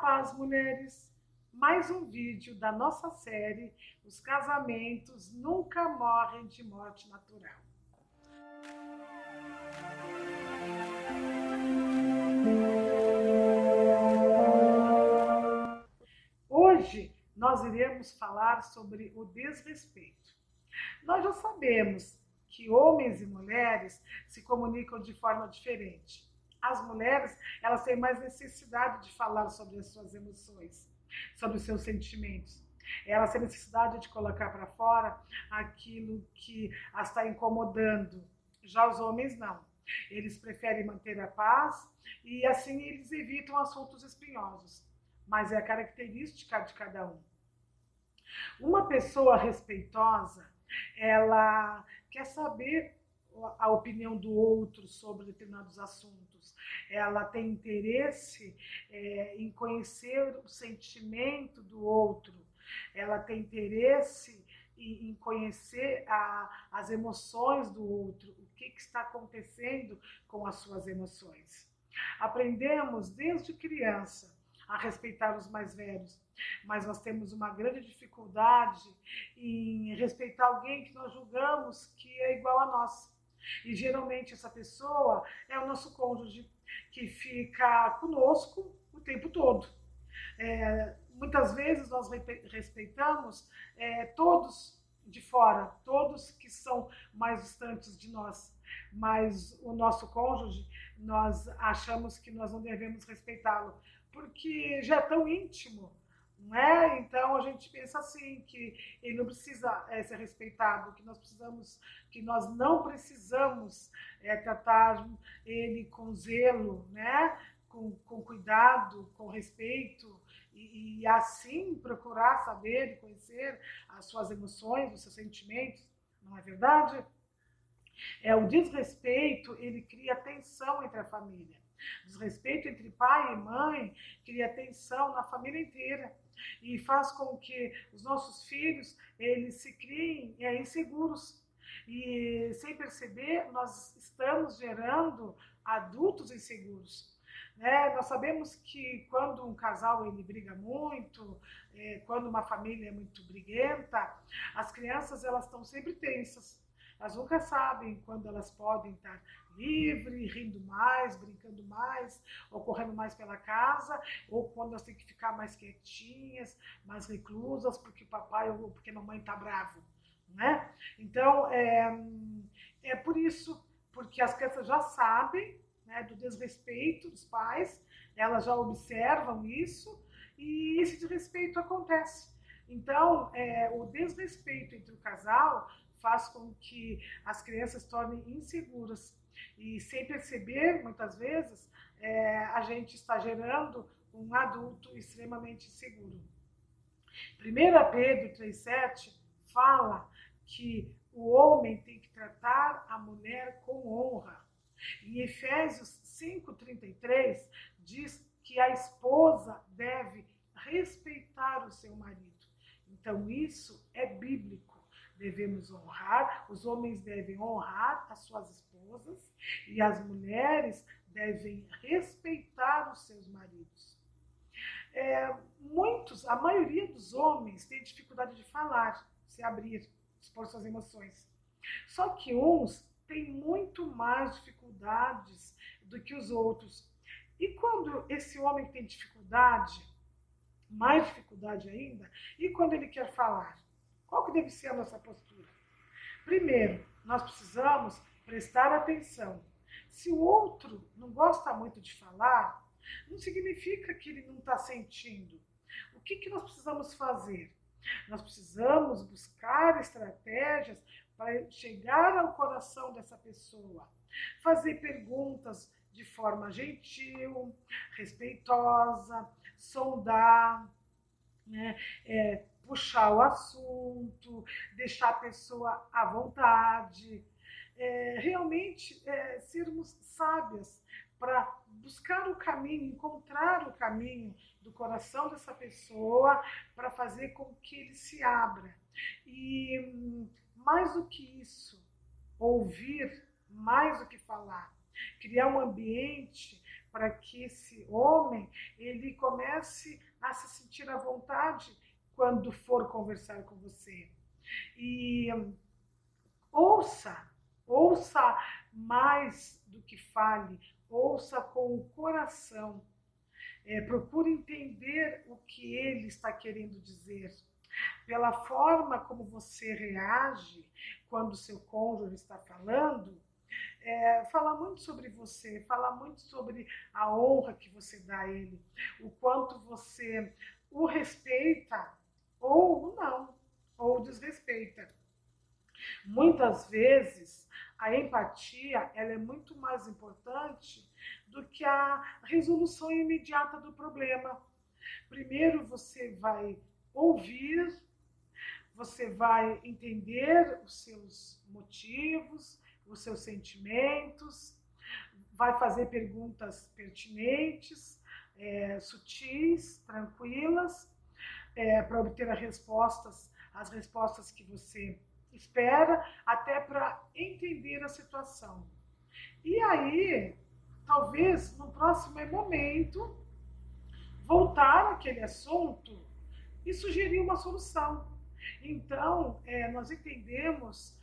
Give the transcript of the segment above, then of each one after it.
paz, mulheres! Mais um vídeo da nossa série Os Casamentos Nunca Morrem de Morte Natural. Hoje nós iremos falar sobre o desrespeito. Nós já sabemos que homens e mulheres se comunicam de forma diferente. As mulheres, elas têm mais necessidade de falar sobre as suas emoções, sobre os seus sentimentos. Elas têm necessidade de colocar para fora aquilo que as está incomodando. Já os homens não. Eles preferem manter a paz e assim eles evitam assuntos espinhosos. Mas é a característica de cada um. Uma pessoa respeitosa, ela quer saber a opinião do outro sobre determinados assuntos. Ela tem interesse em conhecer o sentimento do outro. Ela tem interesse em conhecer as emoções do outro, o que está acontecendo com as suas emoções. Aprendemos desde criança a respeitar os mais velhos, mas nós temos uma grande dificuldade em respeitar alguém que nós julgamos que é igual a nós. E geralmente essa pessoa é o nosso cônjuge, que fica conosco o tempo todo. Muitas vezes nós respeitamos todos de fora, todos que são mais distantes de nós, mas o nosso cônjuge, nós achamos que nós não devemos respeitá-lo, porque já é tão íntimo, não é? Então a gente pensa assim, que ele não precisa ser respeitado, que nós não precisamos tratar ele com zelo, né? Com cuidado, com respeito, e assim procurar saber e conhecer as suas emoções, os seus sentimentos, não é verdade? O desrespeito, ele cria tensão entre a família. Desrespeito entre pai e mãe cria tensão na família inteira e faz com que os nossos filhos eles se criem inseguros. E sem perceber, nós estamos gerando adultos inseguros. Nós sabemos que quando um casal ele briga muito, quando uma família é muito briguenta, as crianças elas estão sempre tensas. Elas nunca sabem quando elas podem estar livres, rindo mais, brincando mais, ou correndo mais pela casa, ou quando elas têm que ficar mais quietinhas, mais reclusas, porque o papai ou porque a mamãe está bravo, né? Então, é por isso, porque as crianças já sabem, né, do desrespeito dos pais, elas já observam isso, e esse desrespeito acontece. Então, o desrespeito entre o casal faz com que as crianças se tornem inseguras. E sem perceber, muitas vezes, a gente está gerando um adulto extremamente inseguro. 1 Pedro 3,7 fala que o homem tem que tratar a mulher com honra. Em Efésios 5,33 diz que a esposa deve respeitar o seu marido. Então isso é bíblico. Devemos honrar, os homens devem honrar as suas esposas e as mulheres devem respeitar os seus maridos. A maioria dos homens tem dificuldade de falar, se abrir, expor suas emoções. Só que uns têm muito mais dificuldades do que os outros. E quando esse homem tem dificuldade, mais dificuldade ainda, e quando ele quer falar? Qual que deve ser a nossa postura? Primeiro, nós precisamos prestar atenção. Se o outro não gosta muito de falar, não significa que ele não está sentindo. O que nós precisamos fazer? Nós precisamos buscar estratégias para chegar ao coração dessa pessoa. Fazer perguntas de forma gentil, respeitosa, sondar, né? Puxar o assunto, deixar a pessoa à vontade, realmente sermos sábias para buscar o caminho, encontrar o caminho do coração dessa pessoa para fazer com que ele se abra. E mais do que isso, ouvir mais do que falar, criar um ambiente para que esse homem ele comece a se sentir à vontade quando for conversar com você. E ouça, ouça mais do que fale, ouça com o coração. Procure entender o que ele está querendo dizer. Pela forma como você reage quando o seu cônjuge está falando, fala muito sobre você, fala muito sobre a honra que você dá a ele, o quanto você o respeita ou não, ou desrespeita. Muitas vezes a empatia ela é muito mais importante do que a resolução imediata do problema. Primeiro você vai ouvir, você vai entender os seus motivos, os seus sentimentos, vai fazer perguntas pertinentes, sutis, tranquilas, para obter as respostas que você espera, até para entender a situação. E aí, talvez no próximo momento, voltar àquele assunto e sugerir uma solução. Então, nós entendemos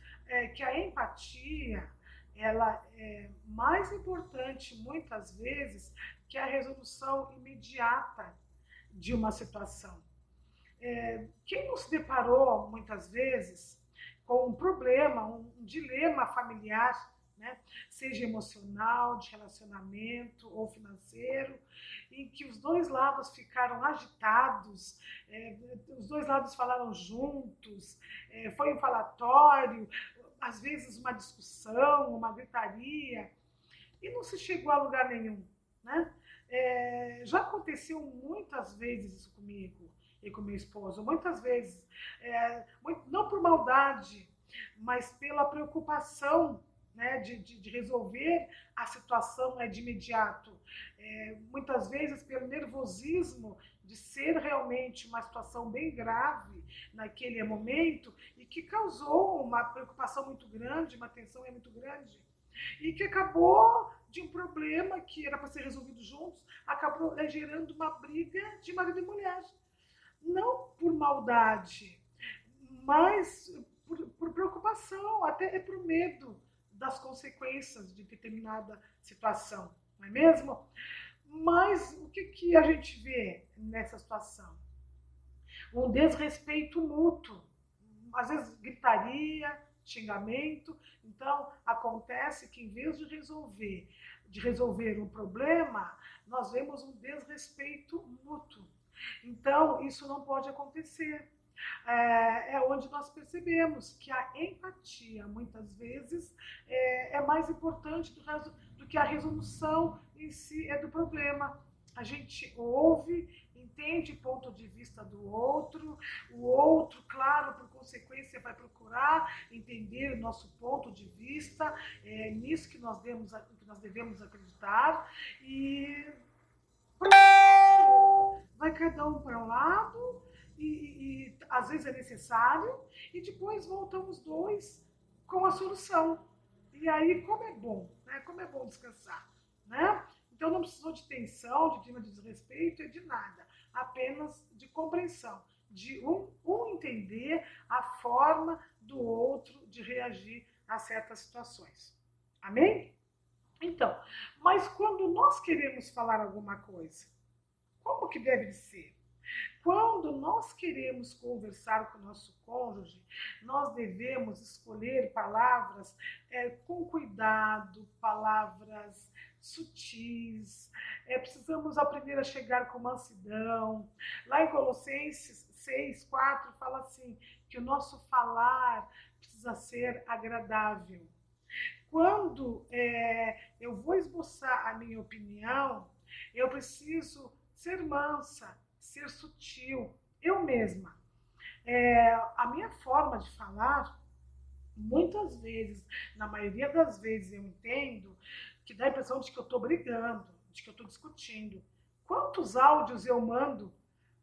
que a empatia ela é mais importante muitas vezes que a resolução imediata de uma situação. Quem não se deparou muitas vezes com um problema, um dilema familiar, né? Seja emocional, de relacionamento ou financeiro, em que os dois lados ficaram agitados, os dois lados falaram juntos, foi um falatório, às vezes uma discussão, uma gritaria, e não se chegou a lugar nenhum, né? Já aconteceu muitas vezes isso comigo e com meu esposo, muitas vezes, não por maldade, mas pela preocupação, né, de resolver a situação de imediato. Muitas vezes pelo nervosismo de ser realmente uma situação bem grave naquele momento e que causou uma preocupação muito grande, uma tensão muito grande e que acabou de um problema que era para ser resolvido juntos, acabou gerando uma briga de marido e mulher. Não por maldade, mas por preocupação, até por medo das consequências de determinada situação, não é mesmo? Mas o que a gente vê nessa situação? Um desrespeito mútuo, às vezes gritaria, xingamento. Então, acontece que em vez de resolver um problema, nós vemos um desrespeito mútuo. Então, isso não pode acontecer. É onde nós percebemos que a empatia, muitas vezes, é mais importante do que a resolução em si do problema. A gente ouve, entende o ponto de vista do outro, o outro, claro, por consequência, vai procurar entender o nosso ponto de vista, nisso que nós devemos acreditar, e vai cada um para um lado, e às vezes é necessário, e depois voltam os dois com a solução. E aí, como é bom, né? Como é bom descansar, né? Então não precisou de tensão, de clima de desrespeito, de nada, apenas de compreensão, de um entender a forma do outro de reagir a certas situações. Amém? Então, mas quando nós queremos falar alguma coisa, como que deve ser? Quando nós queremos conversar com o nosso cônjuge, nós devemos escolher palavras com cuidado, palavras sutis, precisamos aprender a chegar com mansidão. Lá em Colossenses 6:4 fala assim, que o nosso falar precisa ser agradável. Quando eu vou esboçar a minha opinião, eu preciso ser mansa, ser sutil, eu mesma. A minha forma de falar, muitas vezes, na maioria das vezes eu entendo que dá a impressão de que eu estou brigando, de que eu estou discutindo. Quantos áudios eu mando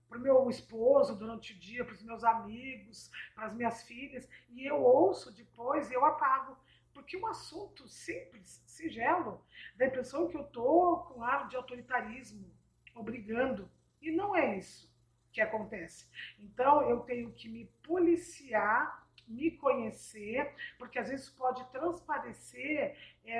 para o meu esposo durante o dia, para os meus amigos, para as minhas filhas, e eu ouço depois e eu apago, porque um assunto simples, singelo, dá a impressão que eu estou com ar de autoritarismo, obrigando, e não é isso que acontece. Então, eu tenho que me policiar, me conhecer, porque às vezes pode transparecer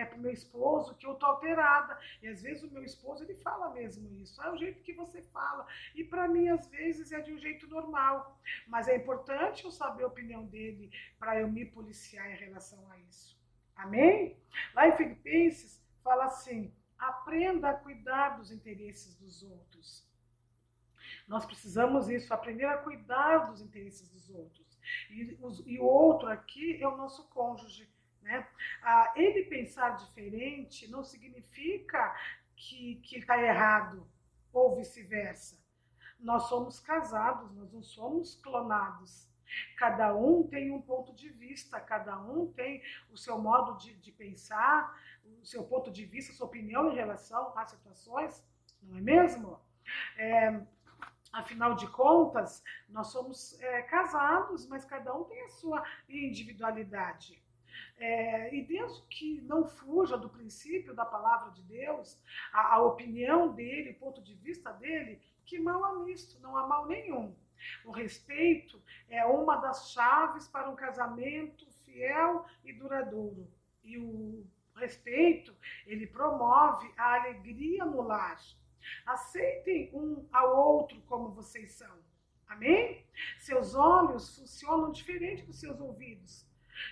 para o meu esposo que eu estou alterada. E às vezes o meu esposo ele fala mesmo isso. É o jeito que você fala. E para mim, às vezes, é de um jeito normal. Mas é importante eu saber a opinião dele para eu me policiar em relação a isso. Amém? Lá em Filipenses fala assim: aprenda a cuidar dos interesses dos outros. Nós precisamos isso, aprender a cuidar dos interesses dos outros. E o outro aqui é o nosso cônjuge. Né? Ele pensar diferente não significa que está errado, ou vice-versa. Nós somos casados, nós não somos clonados. Cada um tem um ponto de vista, cada um tem o seu modo de pensar, o seu ponto de vista, a sua opinião em relação às situações, não é mesmo? Afinal de contas, nós somos casados, mas cada um tem a sua individualidade. E desde que não fuja do princípio da palavra de Deus, a opinião dele, o ponto de vista dele, que mal há nisto, não há mal nenhum. O respeito é uma das chaves para um casamento fiel e duradouro. E o respeito, ele promove a alegria no lar. Aceitem um ao outro como vocês são. Amém? Seus olhos funcionam diferente dos seus ouvidos.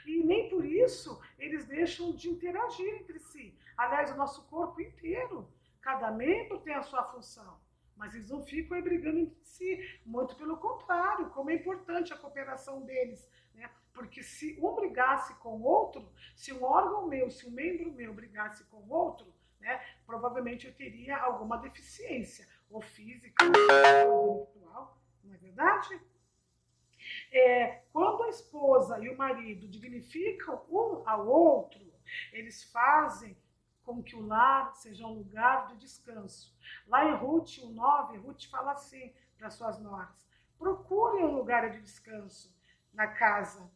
E nem por isso eles deixam de interagir entre si. Aliás, o nosso corpo inteiro, cada membro tem a sua função. Mas eles não ficam aí brigando entre si. Muito pelo contrário, como é importante a cooperação deles. Né? Porque se um brigasse com o outro, se um órgão meu, se um membro meu brigasse com o outro, né, provavelmente eu teria alguma deficiência, ou física, ou intelectual, não é verdade? Quando a esposa e o marido dignificam um ao outro, eles fazem com que o lar seja um lugar de descanso. Lá em Ruth 1:9, Ruth fala assim para suas noras: procurem um lugar de descanso na casa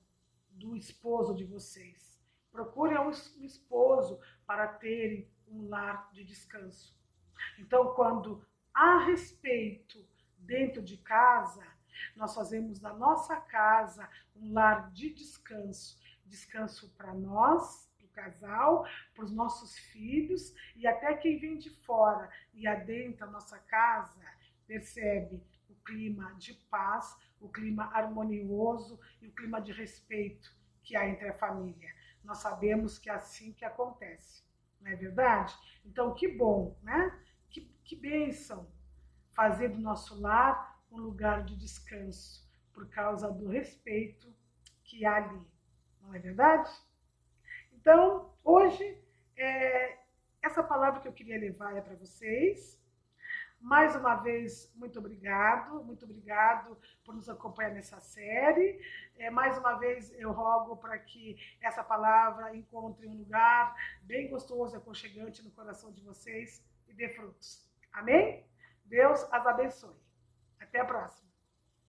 do esposo de vocês. Procurem um esposo para terem um lar de descanso. Então, quando há respeito dentro de casa, nós fazemos da nossa casa um lar de descanso. Descanso para nós, para o casal, para os nossos filhos e até quem vem de fora e adentra a nossa casa, percebe o clima de paz, o clima harmonioso e o clima de respeito que há entre a família. Nós sabemos que é assim que acontece. Não é verdade? Então, que bom, né? Que bênção fazer do nosso lar um lugar de descanso, por causa do respeito que há ali. Não é verdade? Então, hoje, essa palavra que eu queria levar é para vocês. Mais uma vez, muito obrigado por nos acompanhar nessa série. Mais uma vez, eu rogo para que essa palavra encontre um lugar bem gostoso, aconchegante no coração de vocês e dê frutos. Amém? Deus as abençoe. Até a próxima.